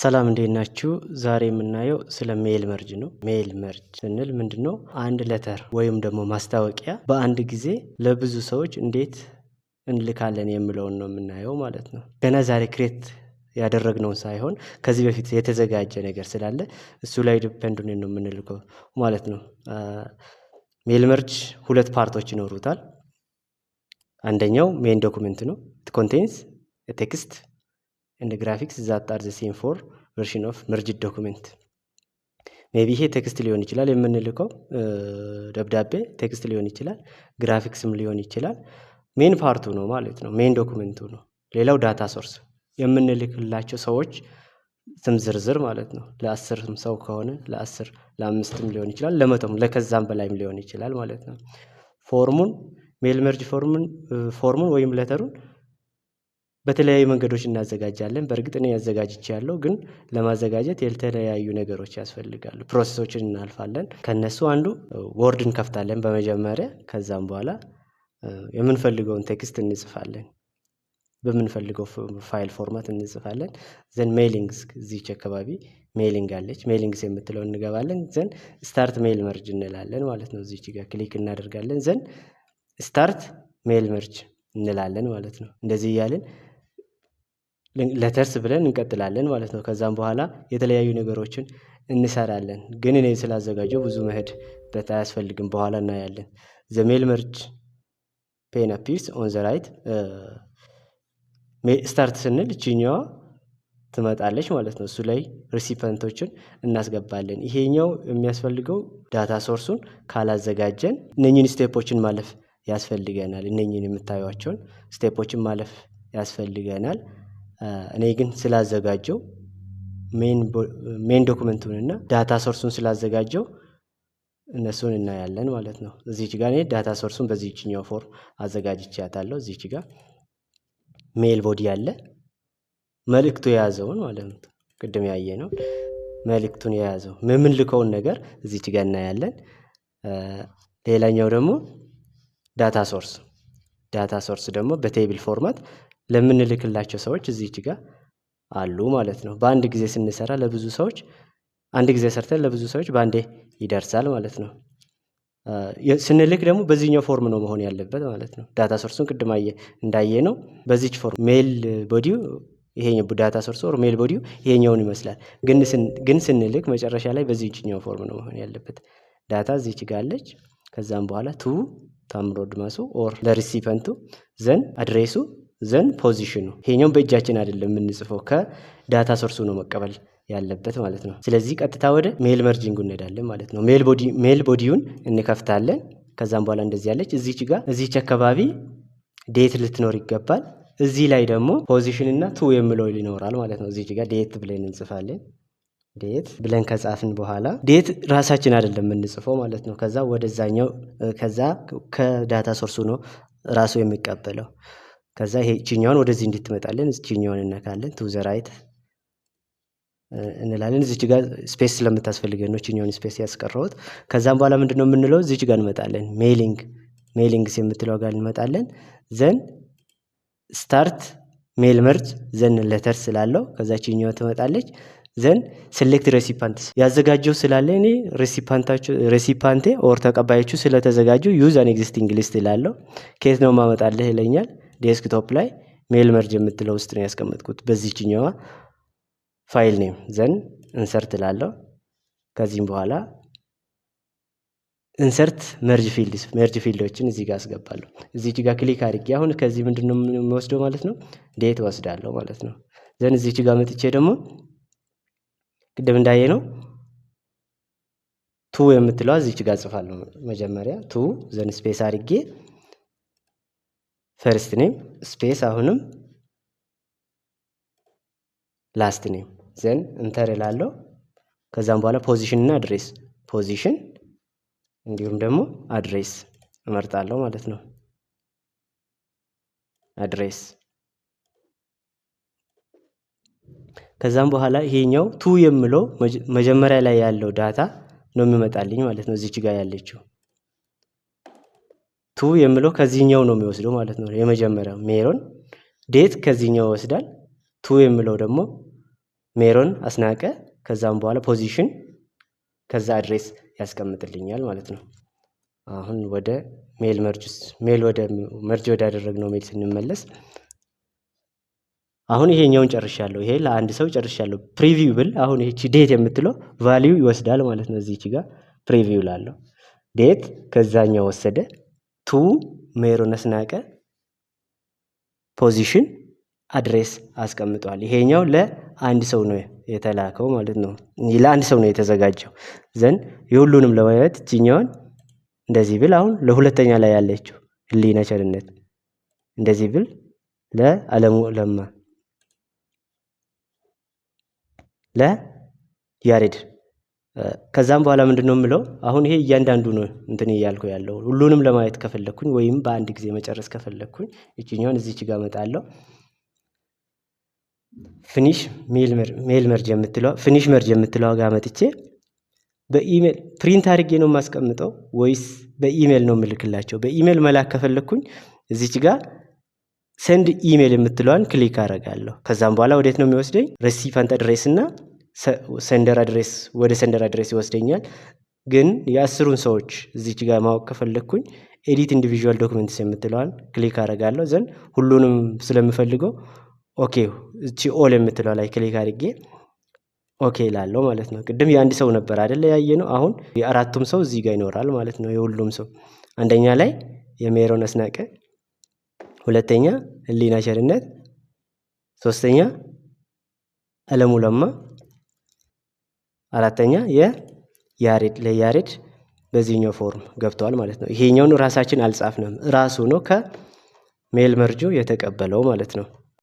ሰላም እንዴት ናችሁ? ዛሬ የምናየው ስለ ሜል መርጅ ነው። ሜል መርጅ ስንል ምንድነው? አንድ ሌተር ወይም ደግሞ ማስታወቂያ በአንድ ጊዜ ለብዙ ሰዎች እንዴት እንልካለን የሚለውን ነው የምናየው ማለት ነው። ገና ዛሬ ክሬት ያደረግነውን ሳይሆን ከዚህ በፊት የተዘጋጀ ነገር ስላለ እሱ ላይ ዲፔንድ ነው የምንልከው ማለት ነው። ሜል መርጅ ሁለት ፓርቶች ይኖሩታል። አንደኛው ሜን ዶክመንት ነው። ኢት ኮንቴንስ ቴክስት and graphics that are the same for version of merged document. ሜቢ ይሄ ቴክስት ሊሆን ይችላል የምንልከው ደብዳቤ ቴክስት ሊሆን ይችላል፣ ግራፊክስም ሊሆን ይችላል። ሜን ፓርቱ ነው ማለት ነው። ሜን ዶክመንቱ ነው። ሌላው ዳታ ሶርስ የምንልክላቸው ሰዎች ስም ዝርዝር ማለት ነው። ለ10 ሰው ከሆነ ለ10 ለ5ም ሊሆን ይችላል፣ ለ100ም ለከዛም በላይም ሊሆን ይችላል ማለት ነው። ፎርሙን ሜል መርጅ ፎርሙን ወይም ሌተሩን በተለያዩ መንገዶች እናዘጋጃለን። በእርግጥ እኔ ያዘጋጅቻለሁ፣ ግን ለማዘጋጀት የተለያዩ ነገሮች ያስፈልጋሉ። ፕሮሰሶችን እናልፋለን። ከነሱ አንዱ ወርድ እንከፍታለን በመጀመሪያ። ከዛም በኋላ የምንፈልገውን ቴክስት እንጽፋለን። በምንፈልገው ፋይል ፎርማት እንጽፋለን። ዘን ሜሊንግስ እዚች አካባቢ ሜሊንግ አለች። ሜሊንግስ የምትለው እንገባለን። ዘን ስታርት ሜል መርጅ እንላለን ማለት ነው። እዚች ጋር ክሊክ እናደርጋለን። ዘን ስታርት ሜል መርጅ እንላለን ማለት ነው። እንደዚህ እያልን ሌተርስ ብለን እንቀጥላለን ማለት ነው። ከዛም በኋላ የተለያዩ ነገሮችን እንሰራለን። ግን እኔ ስላዘጋጀው ብዙ መሄድ አያስፈልግም፣ በኋላ እናያለን። ዘ ሜል መርጅ ፔን አፒርስ ኦን ዘ ራይት። ስታርት ስንል እቺኛዋ ትመጣለች ማለት ነው። እሱ ላይ ሪሲፐንቶችን እናስገባለን። ይሄኛው የሚያስፈልገው ዳታ ሶርሱን ካላዘጋጀን እነኚህን ስቴፖችን ማለፍ ያስፈልገናል። እነኚህን የምታዩዋቸውን ስቴፖችን ማለፍ ያስፈልገናል። እኔ ግን ስላዘጋጀው ሜን ዶክመንቱን እና ዳታ ሶርሱን ስላዘጋጀው እነሱን እናያለን ማለት ነው። እዚች ጋር እኔ ዳታ ሶርሱን በዚህኛው ፎርም አዘጋጅቻታለሁ። እዚች ጋር ሜል ቦዲ አለ፣ መልእክቱ የያዘውን ማለት ነው። ቅድም ያየነው መልእክቱን የያዘው የምንልከውን ነገር እዚች ጋር እናያለን። ሌላኛው ደግሞ ዳታ ሶርስ ደግሞ በቴብል ፎርማት ለምንልክላቸው ሰዎች እዚች ጋር አሉ ማለት ነው። በአንድ ጊዜ ስንሰራ ለብዙ ሰዎች አንድ ጊዜ ሰርተን ለብዙ ሰዎች በአንዴ ይደርሳል ማለት ነው። ስንልክ ደግሞ በዚህኛው ፎርም ነው መሆን ያለበት ማለት ነው። ዳታ ሶርሱን ቅድም እንዳየ ነው በዚች ፎርም ሜል ቦዲው ይሄኛው ዳታ ሶርስ ኦር ሜል ቦዲው ይሄኛውን ይመስላል። ግን ስንልክ መጨረሻ ላይ በዚህኛው ፎርም ነው መሆን ያለበት። ዳታ እዚች ጋር አለች። ከዛም በኋላ ቱ ታምሮድ ማሱ ኦር ለሪሲፐንቱ ዘን አድሬሱ ዘን ፖዚሽኑ። ይሄኛው በእጃችን አይደለም የምንጽፈው፣ ከዳታ ሶርሱ ነው መቀበል ያለበት ማለት ነው። ስለዚህ ቀጥታ ወደ ሜል መርጂንግ እንሄዳለን ማለት ነው። ሜል ቦዲውን እንከፍታለን። ከዛም በኋላ እንደዚህ ያለች እዚች አካባቢ ዴት ልትኖር ይገባል። እዚህ ላይ ደግሞ ፖዚሽን እና ቱ የሚለው ይኖራል ማለት ነው። እዚች ጋር ዴት ብለን እንጽፋለን። ዴት ብለን ከጻፍን በኋላ ዴት ራሳችን አይደለም የምንጽፈው ማለት ነው። ከዛ ወደዛኛው ከዳታ ሶርሱ ነው ራሱ የሚቀበለው። ከዛ ይሄ ቺኛውን ወደዚህ እንድትመጣለን እቺኛውን እናካለን። ቱ ዘ ራይት እንላለን። እዚች ጋር ስፔስ ስለምታስፈልገን ነው ቺኛውን ስፔስ ያስቀረውት። ከዛም በኋላ ምንድነው የምንለው? እዚች ጋር እንመጣለን። ሜሊንግስ የምትለው ጋር እንመጣለን። ዘን ስታርት ሜል መርጅ ዘን ሌተር ስላለው ከዛ ቺኛው ትመጣለች። ዘን ሴሌክት ሬሲፓንትስ ያዘጋጀው ስላለ እኔ ሬሲፓንቴ ኦር ተቀባዮቹ ስለተዘጋጁ ዩዝ አን ኤግዚስቲንግ ሊስት ይላለው። ከየት ነው ማመጣልህ ይለኛል። ዴስክቶፕ ላይ ሜል መርጅ የምትለው ውስጥ ነው ያስቀመጥኩት በዚህኛዋ ፋይል ኔም። ዘን ኢንሰርት ላለው ከዚህም በኋላ ኢንሰርት መርጅ ፊልዶችን እዚህ ጋር አስገባለሁ። እዚች ጋር ክሊክ አድርጌ አሁን ከዚህ ምንድነው የምወስደው ማለት ነው? ዴት ወስዳለሁ ማለት ነው። ዘን እዚች ጋር መጥቼ ደግሞ ቅድም እንዳየ ነው ቱ የምትለው እዚች ጋር ጽፋለሁ። መጀመሪያ ቱ ዘን ስፔስ አድርጌ ፈርስት ኔም ስፔስ አሁንም ላስት ኔም ዘን ኢንተር እላለሁ። ከዛም በኋላ ፖዚሽን እና አድሬስ ፖዚሽን እንዲሁም ደግሞ አድሬስ እመርጣለሁ ማለት ነው። አድሬስ ከዛም በኋላ ይሄኛው ቱ የሚለው መጀመሪያ ላይ ያለው ዳታ ነው የሚመጣልኝ ማለት ነው። እዚች ጋር ያለችው ቱ የሚለው ከዚህኛው ነው የሚወስደው ማለት ነው። የመጀመሪያው ሜሮን ዴት ከዚህኛው ይወስዳል። ቱ የሚለው ደግሞ ሜሮን አስናቀ ከዛም በኋላ ፖዚሽን ከዛ አድሬስ ያስቀምጥልኛል ማለት ነው። አሁን ወደ ሜል መርጅ ወዳደረግነው ሜል ስንመለስ አሁን ይሄኛውን ጨርሻለሁ። ይሄ ለአንድ ሰው ጨርሻለሁ። ፕሪቪው ብል አሁን ይሄቺ ዴት የምትለው ቫልዩ ይወስዳል ማለት ነው። እዚህች ጋር ፕሪቪው ላለው ዴት ከዛኛው ወሰደ ቱ ሜሮን አስናቀ ፖዚሽን አድሬስ አስቀምጧል። ይሄኛው ለአንድ ሰው ነው የተላከው ማለት ነው። ለአንድ ሰው ነው የተዘጋጀው። ዘን የሁሉንም ለማየት እችኛውን እንደዚህ ብል አሁን ለሁለተኛ ላይ ያለችው ህሊና ቸርነት እንደዚህ ብል ለአለሙ ለማ ለያሬድ ከዛም በኋላ ምንድነው የምለው አሁን ይሄ እያንዳንዱ ነው እንትን እያልኩ ያለው ሁሉንም ለማየት ከፈለኩኝ ወይም በአንድ ጊዜ መጨረስ ከፈለኩኝ እቺኛውን እዚች ጋር መጣለው ፊኒሽ ሜል መርጅ የምትለው ጋር መጥቼ በኢሜል ፕሪንት አድርጌ ነው የማስቀምጠው ወይስ በኢሜል ነው የምልክላቸው? በኢሜል መላክ ከፈለኩኝ እዚች ጋር ሰንድ ኢሜል የምትለዋን ክሊክ አደርጋለሁ። ከዛም በኋላ ወዴት ነው የሚወስደኝ? ሬሲፒየንት አድሬስ እና ሰንደር አድሬስ ወደ ሰንደር አድሬስ ይወስደኛል። ግን የአስሩን ሰዎች እዚች ጋር ማወቅ ከፈለኩኝ ኤዲት ኢንዲቪዥዋል ዶክመንትስ የምትለዋን ክሊክ አደርጋለሁ። ዘን ሁሉንም ስለምፈልገው ኦኬ እቺ ኦል የምትለው ላይ ክሊክ አድርጌ ኦኬ እላለሁ ማለት ነው። ቅድም የአንድ ሰው ነበር አይደል ያየነው? አሁን የአራቱም ሰው እዚህ ጋር ይኖራል ማለት ነው። የሁሉም ሰው አንደኛ ላይ የሜሮን አስናቀ፣ ሁለተኛ ህሊና ቸርነት፣ ሶስተኛ አለሙ ለማ፣ አራተኛ ለያሬድ በዚህኛው ፎርም ገብተዋል ማለት ነው። ይሄኛውን ራሳችን አልጻፍንም፣ ራሱ ነው ከሜል መርጆ የተቀበለው ማለት ነው።